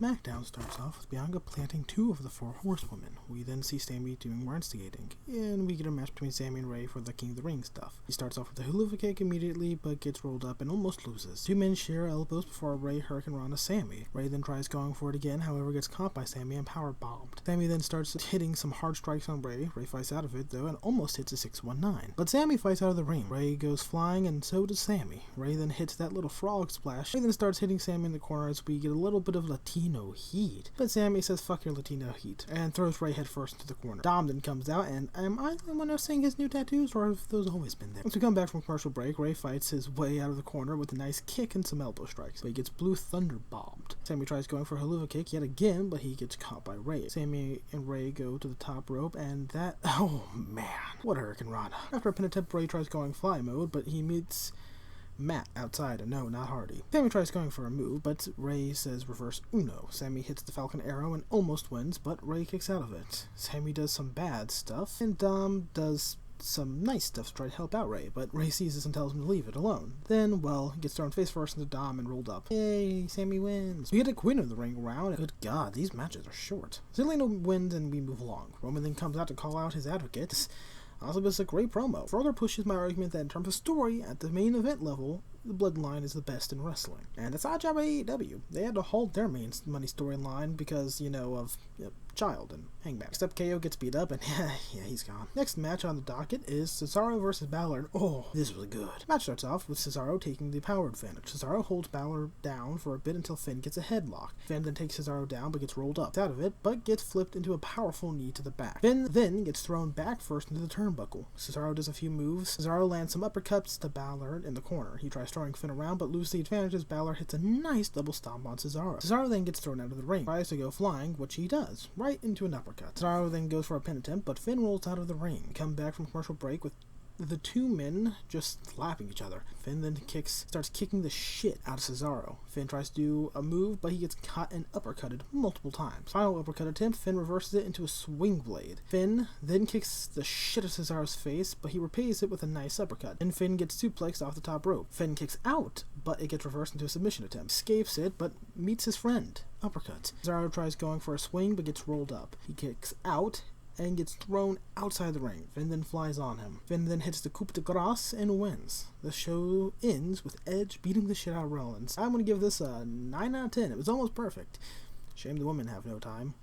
SmackDown starts off with Bianca planting 2 of the 4 horsewomen. We then see Sami doing more instigating, and we get a match between Sami and Ray for the King of the Ring stuff. He starts off with a hula kick immediately, but gets rolled up and almost loses. 2 men share elbows before Ray hurricanrana Sami. Ray then tries going for it again, however gets caught by Sami and power bombed. Sami then starts hitting some hard strikes on Ray. Ray fights out of it though and almost hits a 619. But Sami fights out of the ring. Ray goes flying and so does Sami. Ray then hits that little frog splash. Ray then starts hitting Sami in the corner as we get a little bit of Latino heat. But Sami says fuck your Latino heat and throws Ray head first into the corner. Dom then comes out, and am I the one noticing his new tattoos, or have those always been there? Once we come back from commercial break, Ray fights his way out of the corner with a nice kick and some elbow strikes, but he gets blue thunder bombed. Sami tries going for a hula kick yet again, but he gets caught by Ray. Sami and Ray go to the top rope, and that, oh man, what a hurricanrana. After a pin attempt, Ray tries going fly mode, but he meets Matt outside, and no, not Hardy. Sami tries going for a move, but Ray says reverse Uno. Sami hits the Falcon Arrow and almost wins, but Ray kicks out of it. Sami does some bad stuff, and Dom does some nice stuff to try to help out Ray, but Ray sees this and tells him to leave it alone. Then, well, he gets thrown face first into Dom and rolled up. Yay, Sami wins. We get a Queen of the Ring round. Good God, these matches are short. Zelina wins and we move along. Roman then comes out to call out his advocates. Also, it's a great promo. Further pushes my argument that in terms of story, at the main event level, the Bloodline is the best in wrestling. And it's odd job by AEW. They had to halt their main money storyline because, of Child and Hangman. Except KO gets beat up and yeah, he's gone. Next match on the docket is Cesaro versus Balor. Oh, this was good. Match starts off with Cesaro taking the power advantage. Cesaro holds Balor down for a bit until Finn gets a headlock. Finn then takes Cesaro down but gets rolled up out of it, but gets flipped into a powerful knee to the back. Finn then gets thrown back first into the turnbuckle. Cesaro does a few moves. Cesaro lands some uppercuts to Balor in the corner. He tries throwing Finn around but loses the advantage as Balor hits a nice double stomp on Cesaro. Cesaro then gets thrown out of the ring. Tries to go flying, which he does, right into an uppercut. Cesaro then goes for a pin attempt, but Finn rolls out of the ring. Come back from commercial break with the 2 men just slapping each other. Finn then starts kicking the shit out of Cesaro. Finn tries to do a move, but he gets caught and uppercutted multiple times. Final uppercut attempt, Finn reverses it into a swing blade. Finn then kicks the shit out of Cesaro's face, but he repays it with a nice uppercut. And Finn gets suplexed off the top rope. Finn kicks out, but it gets reversed into a submission attempt. Escapes it, but meets his friend. Uppercut. Cesaro tries going for a swing, but gets rolled up. He kicks out and gets thrown outside the ring. Finn then flies on him. Finn then hits the coup de grace and wins. The show ends with Edge beating the shit out of Rollins. I'm going to give this a 9 out of 10. It was almost perfect. Shame the women have no time.